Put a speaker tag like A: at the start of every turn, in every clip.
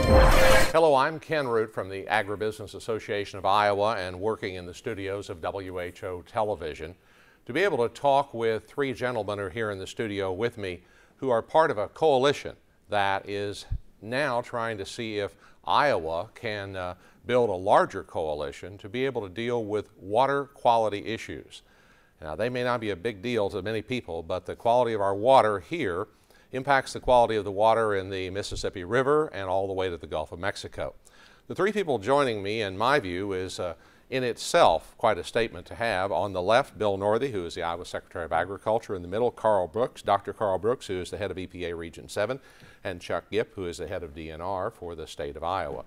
A: Hello, I'm Ken Root from the Agribusiness Association of Iowa and working in the studios of WHO Television to be able to talk with three gentlemen who are here in the studio with me who are part of a coalition that is now trying to see if Iowa can build a larger coalition to be able to deal with water quality issues. Now, they may not be a big deal to many people, but the quality of our water here impacts the quality of the water in the Mississippi River and all the way to the Gulf of Mexico. The three people joining me, in my view, is in itself quite a statement to have. On the left, Bill Northey, who is the Iowa Secretary of Agriculture. In the middle, Karl Brooks, Dr. Karl Brooks, who is the head of EPA Region 7, and Chuck Gipp, who is the head of DNR for the state of Iowa.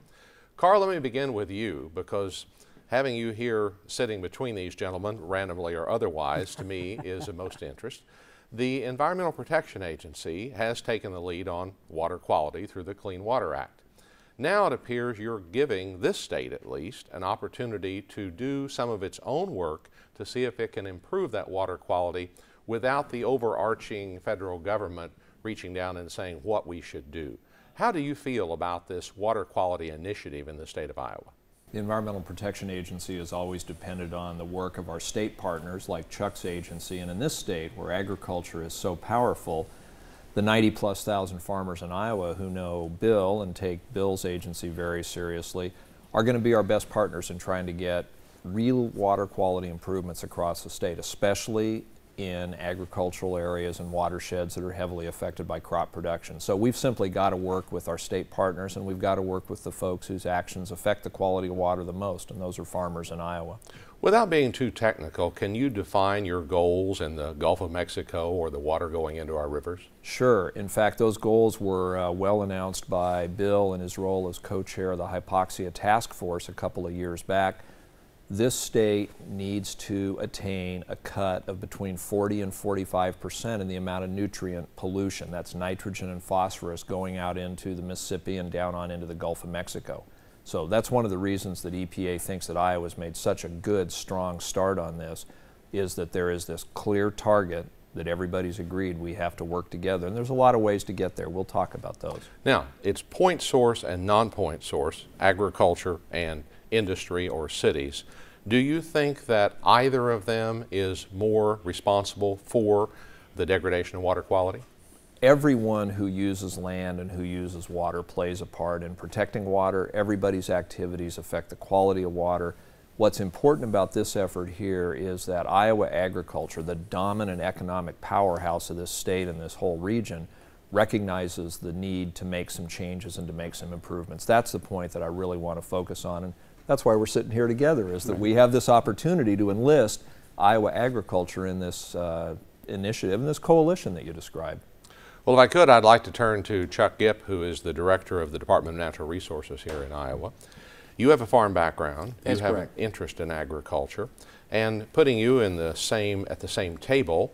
A: Karl, let me begin with you, because having you here sitting between these gentlemen, randomly or otherwise, to me is of most interest. The Environmental Protection Agency has taken the lead on water quality through the Clean Water Act. Now it appears you're giving this state, at least, an opportunity to do some of its own work to see if it can improve that water quality without the overarching federal government reaching down and saying what we should do. How do you feel about this water quality initiative in the state of Iowa?
B: The Environmental Protection Agency has always depended on the work of our state partners like Chuck's agency, and in this state where agriculture is so powerful, the 90+ thousand farmers in Iowa who know Bill and take Bill's agency very seriously are going to be our best partners in trying to get real water quality improvements across the state, especially in agricultural areas and watersheds that are heavily affected by crop production. So we've simply got to work with our state partners, and we've got to work with the folks whose actions affect the quality of water the most, and those are farmers in Iowa.
A: Without being too technical, can you define your goals in the Gulf of Mexico or the water going into our rivers?
B: Sure. In fact, those goals were well announced by Bill in his role as co-chair of the Hypoxia Task Force a couple of years back. This state needs to attain a cut of between 40 and 45% in the amount of nutrient pollution. That's nitrogen and phosphorus going out into the Mississippi and down on into the Gulf of Mexico. So that's one of the reasons that EPA thinks that Iowa's made such a good, strong start on this, is that there is this clear target that everybody's agreed we have to work together. And there's a lot of ways to get there. We'll talk about those.
A: Now, it's point source and non-point source, agriculture and industry or cities. Do you think that either of them is more responsible for the degradation of water quality?
B: Everyone who uses land and who uses water plays a part in protecting water. Everybody's activities affect the quality of water. What's important about this effort here is that Iowa agriculture, the dominant economic powerhouse of this state and this whole region, recognizes the need to make some changes and to make some improvements. That's the point that I really want to focus on, and that's why we're sitting here together, is that we have this opportunity to enlist Iowa agriculture in this initiative and this coalition that you described.
A: Well, if I could, I'd like to turn to Chuck Gipp, who is the director of the Department of Natural Resources here in Iowa. You have a farm background.
C: That's
A: you have
C: correct.
A: an interest in agriculture, and putting you in the at the same table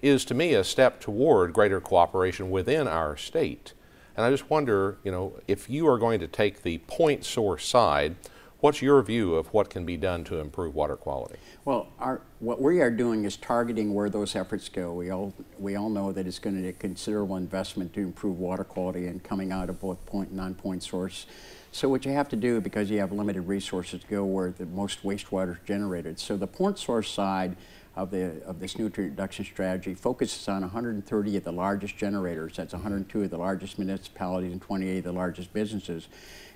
A: is to me a step toward greater cooperation within our state. And I just wonder, you know, if you are going to take the point source side, what's your view of what can be done to improve water quality?
C: Well, what we are doing is targeting where those efforts go. We all know that it's going to take considerable investment to improve water quality and coming out of both point and non-point source. So what you have to do, because you have limited resources, to go where the most wastewater is generated. So the point source side of this nutrient reduction strategy focuses on 130 of the largest generators. That's 102 of the largest municipalities and 28 of the largest businesses.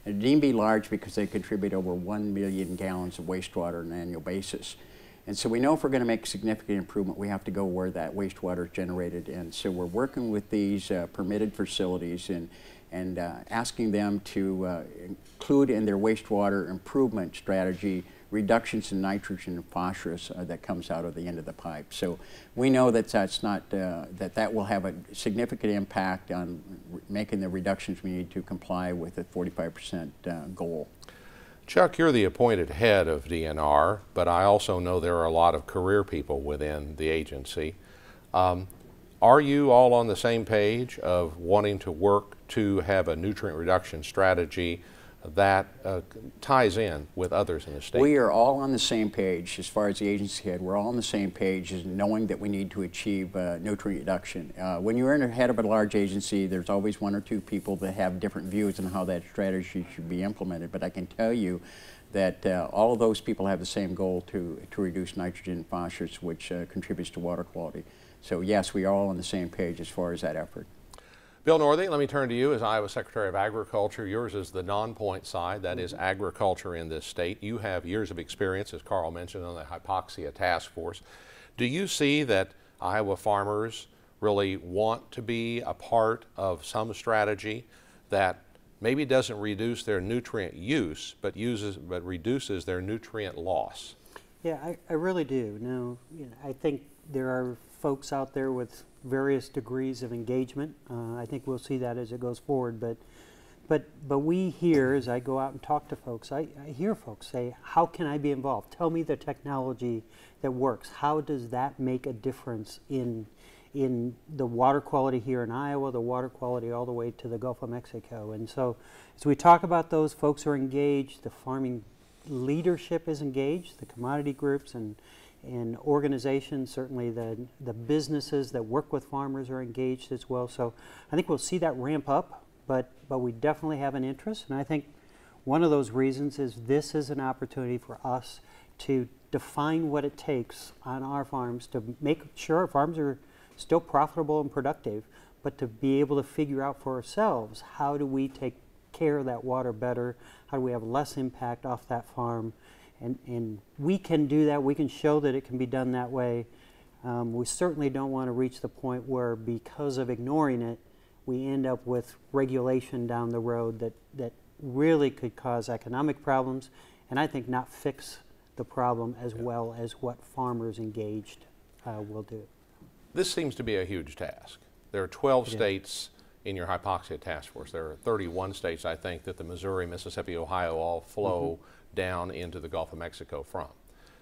C: And deemed to be large because they contribute over 1 million gallons of wastewater on an annual basis. And so we know if we're going to make significant improvement, we have to go where that wastewater is generated. And so we're working with these permitted facilities and asking them to include in their wastewater improvement strategy reductions in nitrogen and phosphorus that comes out of the end of the pipe. So we know that that will have a significant impact on making the reductions we need to comply with the 45% goal.
A: Chuck, you're the appointed head of DNR, but I also know there are a lot of career people within the agency. Are you all on the same page of wanting to work to have a nutrient reduction strategy that ties in with others in the state?
C: We are all on the same page as far as the agency head. We're all on the same page as knowing that we need to achieve nutrient reduction. When you're in the head of a large agency, there's always one or two people that have different views on how that strategy should be implemented. But I can tell you that all of those people have the same goal to reduce nitrogen and phosphorus, which contributes to water quality. So yes, we are all on the same page as far as that effort.
A: Bill Northey, let me turn to you as Iowa Secretary of Agriculture. Yours is the non-point side, that is agriculture in this state. You have years of experience, as Karl mentioned, on the hypoxia task force. Do you see that Iowa farmers really want to be a part of some strategy that maybe doesn't reduce their nutrient use, but reduces their nutrient loss?
D: Yeah, I really do. Now, I think there are folks out there with various degrees of engagement. I think we'll see that as it goes forward. But we hear, as I go out and talk to folks, I hear folks say, how can I be involved? Tell me the technology that works. How does that make a difference in the water quality here in Iowa, the water quality all the way to the Gulf of Mexico? And so as we talk about those, folks are engaged, the farming leadership is engaged, the commodity groups and organizations, certainly the businesses that work with farmers are engaged as well. So I think we'll see that ramp up, but we definitely have an interest. And I think one of those reasons is this is an opportunity for us to define what it takes on our farms to make sure our farms are still profitable and productive, but to be able to figure out for ourselves, how do we take care of that water better? How do we have less impact off that farm? And we can do that. We can show that it can be done that way. We certainly don't want to reach the point where, because of ignoring it, we end up with regulation down the road that really could cause economic problems, and I think not fix the problem as well as what farmers engaged will do.
A: This seems to be a huge task. There are 12 states in your hypoxia task force. There are 31 states, I think, that the Missouri, Mississippi, Ohio all flow down into the Gulf of Mexico from.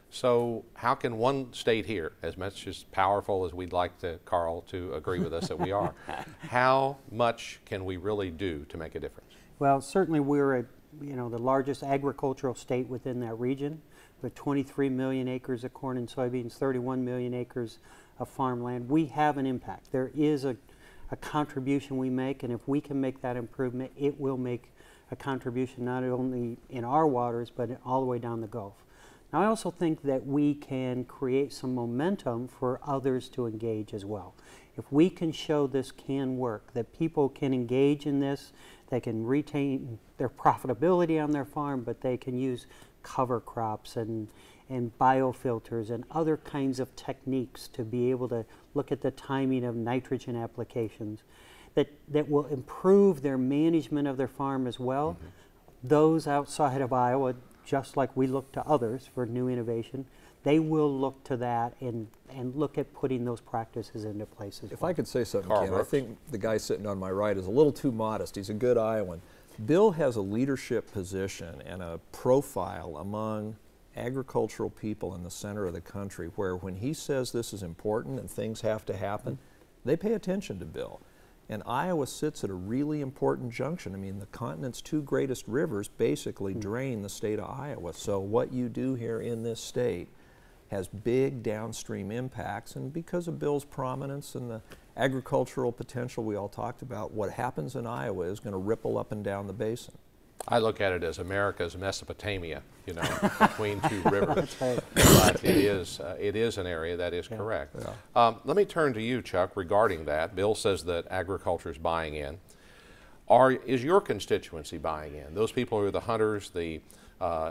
A: So how can one state here, as much as powerful as we'd like to, Karl, to agree with us that we are, how much can we really do to make a difference?
D: Well, certainly we're the largest agricultural state within that region, with 23 million acres of corn and soybeans, 31 million acres of farmland. We have an impact. There is a contribution we make, and if we can make that improvement, it will make a contribution not only in our waters, but all the way down the Gulf. Now, I also think that we can create some momentum for others to engage as well. If we can show this can work, that people can engage in this, they can retain their profitability on their farm, but they can use cover crops and biofilters and other kinds of techniques to be able to look at the timing of nitrogen applications that will improve their management of their farm as well. Those outside of Iowa, just like we look to others for new innovation, they will look to that and look at putting those practices into place as well.
B: If I could say something,
A: Karl
B: Ken, I
A: Brooks.
B: think the guy sitting on my right is a little too modest. He's a good Iowan. Bill has a leadership position and a profile among agricultural people in the center of the country where when he says this is important and things have to happen, they pay attention to Bill. And Iowa sits at a really important junction. I mean, the continent's two greatest rivers basically drain the state of Iowa. So what you do here in this state has big downstream impacts, and because of Bill's prominence and the agricultural potential we all talked about, what happens in Iowa is going to ripple up and down the basin.
A: I look at it as America's Mesopotamia, between two rivers. But it is an area that is correct. Let me turn to you, Chuck, regarding that. Bill says that agriculture is buying in. Is your constituency buying in? Those people who are the hunters, the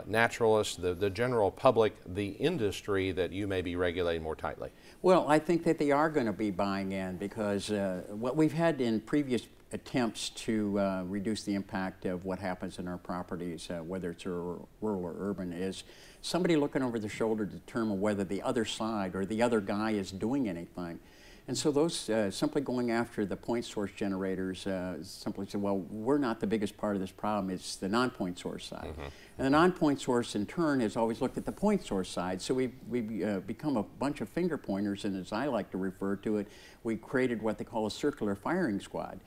A: naturalists, the general public, the industry that you may be regulating more tightly?
C: Well, I think that they are going to be buying in because what we've had in previous attempts to reduce the impact of what happens in our properties, whether it's rural or urban, is somebody looking over their shoulder to determine whether the other side or the other guy is doing anything. And so those simply going after the point source generators simply say, well, we're not the biggest part of this problem, it's the non-point source side. And the non-point source in turn has always looked at the point source side. So we've become a bunch of finger pointers, and as I like to refer to it, we created what they call a circular firing squad.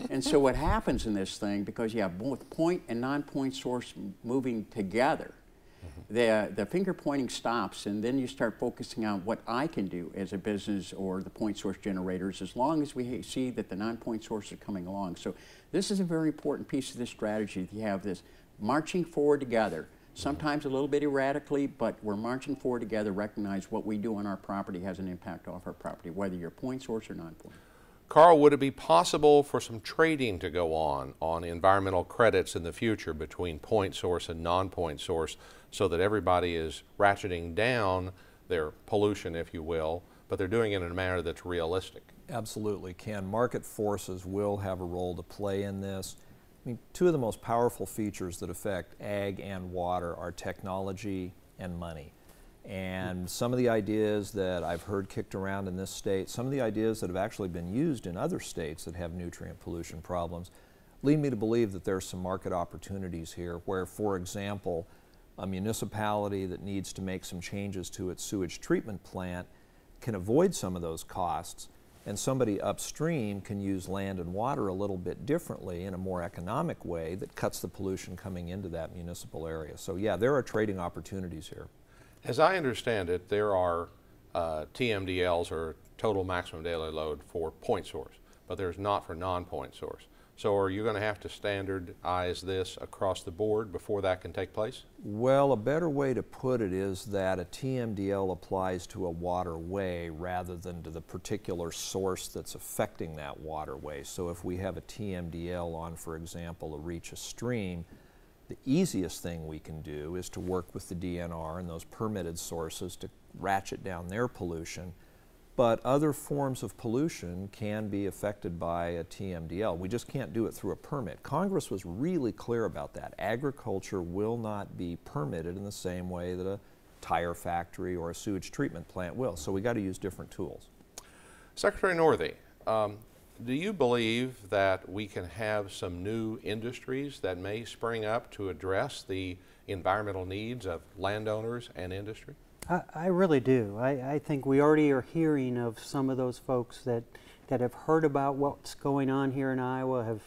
C: And so what happens in this thing, because you have both point and non-point source moving together, the finger pointing stops, and then you start focusing on what I can do as a business or the point source generators, as long as we see that the non-point source are coming along. So this is a very important piece of this strategy. You have this marching forward together, sometimes a little bit erratically, but we're marching forward together, recognize what we do on our property has an impact off our property, whether you're point source or non-point.
A: Karl, would it be possible for some trading to go on environmental credits in the future between point source and non-point source, so that everybody is ratcheting down their pollution, if you will, but they're doing it in a manner that's realistic?
B: Absolutely, Ken. Market forces will have a role to play in this. I mean, two of the most powerful features that affect ag and water are technology and money. And some of the ideas that I've heard kicked around in this state, some of the ideas that have actually been used in other states that have nutrient pollution problems, lead me to believe that there's some market opportunities here where, for example, a municipality that needs to make some changes to its sewage treatment plant can avoid some of those costs, and somebody upstream can use land and water a little bit differently in a more economic way that cuts the pollution coming into that municipal area. So yeah, there are trading opportunities here.
A: As I understand it, there are TMDLs, or total maximum daily load, for point source, but there's not for non-point source. So are you going to have to standardize this across the board before that can take place?
B: Well, a better way to put it is that a TMDL applies to a waterway rather than to the particular source that's affecting that waterway. So if we have a TMDL on, for example, a reach a stream, the easiest thing we can do is to work with the DNR and those permitted sources to ratchet down their pollution. But other forms of pollution can be affected by a TMDL. We just can't do it through a permit. Congress was really clear about that. Agriculture will not be permitted in the same way that a tire factory or a sewage treatment plant will. So we got to use different tools.
A: Secretary Northey, do you believe that we can have some new industries that may spring up to address the environmental needs of landowners and industry?
D: I really do. I think we already are hearing of some of those folks that have heard about what's going on here in Iowa,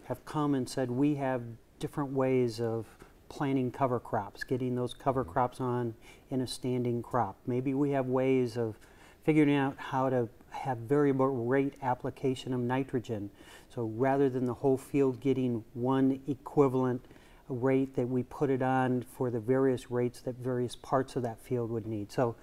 D: have come and said we have different ways of planting cover crops, getting those cover crops on in a standing crop. Maybe we have ways of figuring out how to have variable rate application of nitrogen. So rather than the whole field getting one equivalent rate, that we put it on for the various rates that various parts of that field would need. So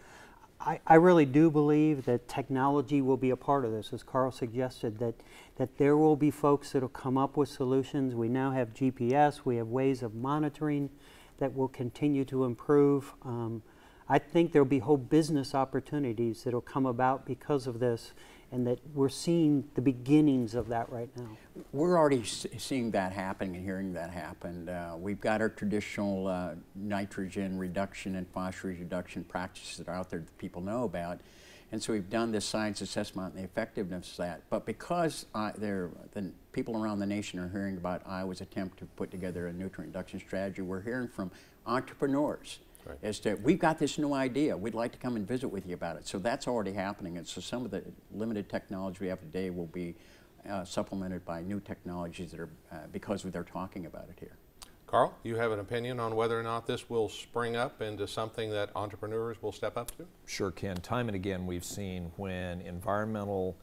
D: I really do believe that technology will be a part of this, as Karl suggested, that there will be folks that will come up with solutions. We now have GPS, we have ways of monitoring that will continue to improve. I think there will be whole business opportunities that will come about because of this, and that we're seeing the beginnings of that right now.
C: We're already seeing that happening and hearing that happen. We've got our traditional nitrogen reduction and phosphorus reduction practices that are out there that people know about. And so we've done this science assessment and the effectiveness of that. But because the people around the nation are hearing about Iowa's attempt to put together a nutrient reduction strategy, we're hearing from entrepreneurs. Right. As to, we've got this new idea, we'd like to come and visit with you about it. So that's already happening, and so some of the limited technology we have today will be supplemented by new technologies that are, because they're talking about it here.
A: Karl, you have an opinion on whether or not this will spring up into something that entrepreneurs will step up to?
B: Sure, Ken. Time and again we've seen when environmental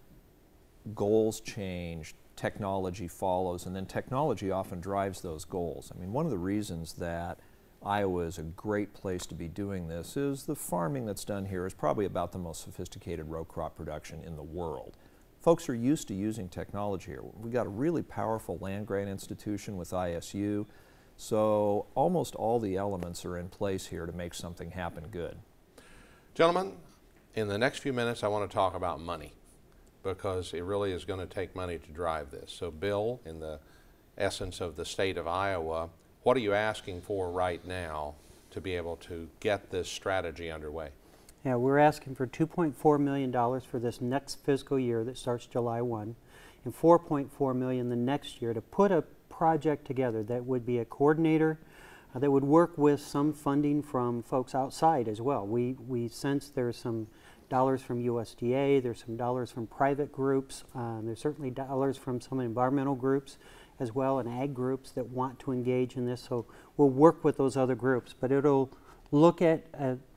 B: goals change, technology follows, and then technology often drives those goals. I mean, one of the reasons that Iowa is a great place to be doing this is the farming that's done here is probably about the most sophisticated row crop production in the world. Folks are used to using technology here. We've got a really powerful land grant institution with ISU, so almost all the elements are in place here to make something happen good.
A: Gentlemen, in the next few minutes I want to talk about money, because it really is going to take money to drive this. So Bill, in the essence of the state of Iowa, what are you asking for right now to be able to get this strategy underway?
D: Yeah, we're asking for $2.4 million for this next fiscal year that starts July 1, and $4.4 million the next year to put a project together that would be a coordinator that would work with some funding from folks outside as well. We sense there's some dollars from USDA, there's some dollars from private groups, there's certainly dollars from some environmental groups as well, and ag groups that want to engage in this. So we'll work with those other groups, but it'll look at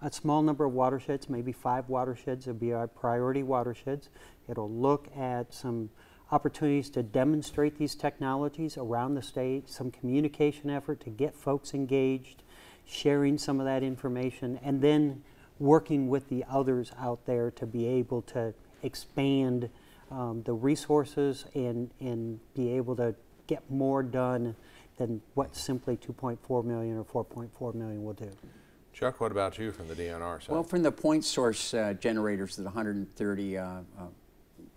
D: a small number of watersheds, maybe 5 watersheds. It'll be our priority watersheds. It'll look at some opportunities to demonstrate these technologies around the state, some communication effort to get folks engaged, sharing some of that information, and then working with the others out there to be able to expand the resources and be able to get more done than what simply 2.4 million or 4.4 million will do.
A: Chuck, what about you from the DNR side?
C: Well, from the point source generators that 130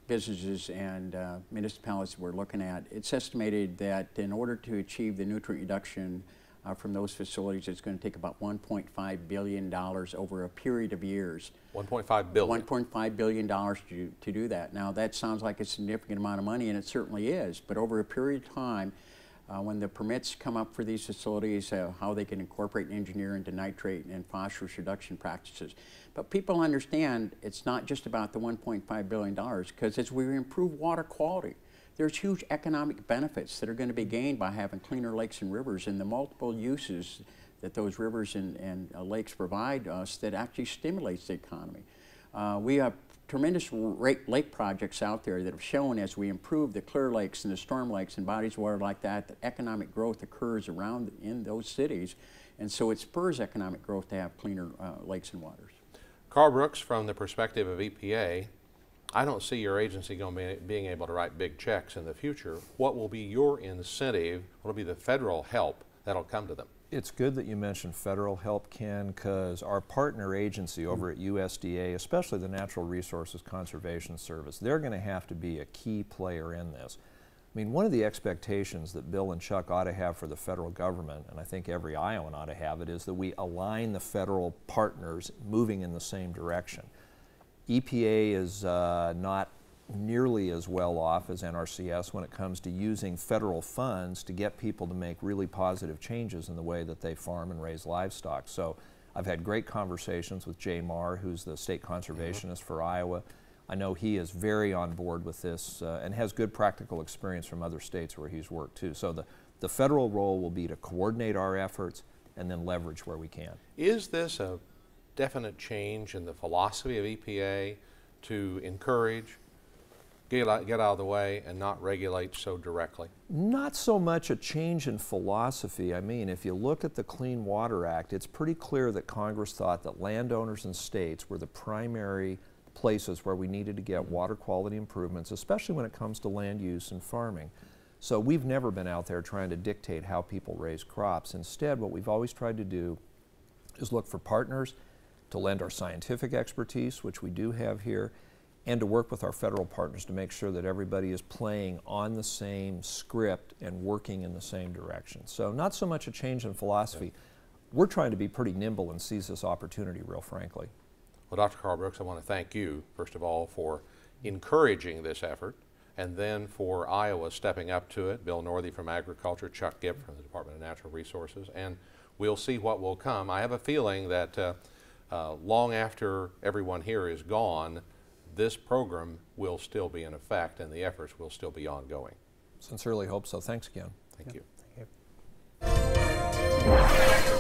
C: businesses and municipalities we're looking at, it's estimated that in order to achieve the nutrient reduction from those facilities, it's going to take about $1.5 billion over a period of years.
A: 1.5 billion.
C: $1.5 billion to do that. Now, that sounds like a significant amount of money, and it certainly is, but over a period of time, when the permits come up for these facilities, how they can incorporate and engineer into nitrate and phosphorus reduction practices. But people understand it's not just about the $1.5 billion, because as we improve water quality, there's huge economic benefits that are going to be gained by having cleaner lakes and rivers, and the multiple uses that those rivers and lakes provide us that actually stimulates the economy. We have tremendous lake projects out there that have shown as we improve the clear lakes and the storm lakes and bodies of water like that, that economic growth occurs around in those cities, and so it spurs economic growth to have cleaner lakes and waters.
A: Karl Brooks, from the perspective of EPA, I don't see your agency being able to write big checks in the future. What will be your incentive? What will be the federal help that'll come to them?
B: It's good that you mentioned federal help, Ken, because our partner agency over at USDA, especially the Natural Resources Conservation Service, they're going to have to be a key player in this. I mean, one of the expectations that Bill and Chuck ought to have for the federal government, and I think every Iowan ought to have it, is that we align the federal partners moving in the same direction. EPA is not nearly as well off as NRCS when it comes to using federal funds to get people to make really positive changes in the way that they farm and raise livestock. So I've had great conversations with Jay Marr, who's the state conservationist for Iowa. I know he is very on board with this and has good practical experience from other states where he's worked too. So the federal role will be to coordinate our efforts and then leverage where we can.
A: Is this a definite change in the philosophy of EPA to encourage, get out of the way, and not regulate so directly?
B: Not so much a change in philosophy. I mean, if you look at the Clean Water Act, it's pretty clear that Congress thought that landowners and states were the primary places where we needed to get water quality improvements, especially when it comes to land use and farming. So we've never been out there trying to dictate how people raise crops. Instead, what we've always tried to do is look for partners to lend our scientific expertise, which we do have here, and to work with our federal partners to make sure that everybody is playing on the same script and working in the same direction. So not so much a change in philosophy. We're trying to be pretty nimble and seize this opportunity, real frankly.
A: Well, Dr. Karl Brooks, I want to thank you, first of all, for encouraging this effort, and then for Iowa stepping up to it. Bill Northey from Agriculture, Chuck Gipp from the Department of Natural Resources, and we'll see what will come. I have a feeling that long after everyone here is gone, this program will still be in effect and the efforts will still be ongoing.
B: Sincerely hope so. Thanks again.
A: Thank you.
D: Thank you.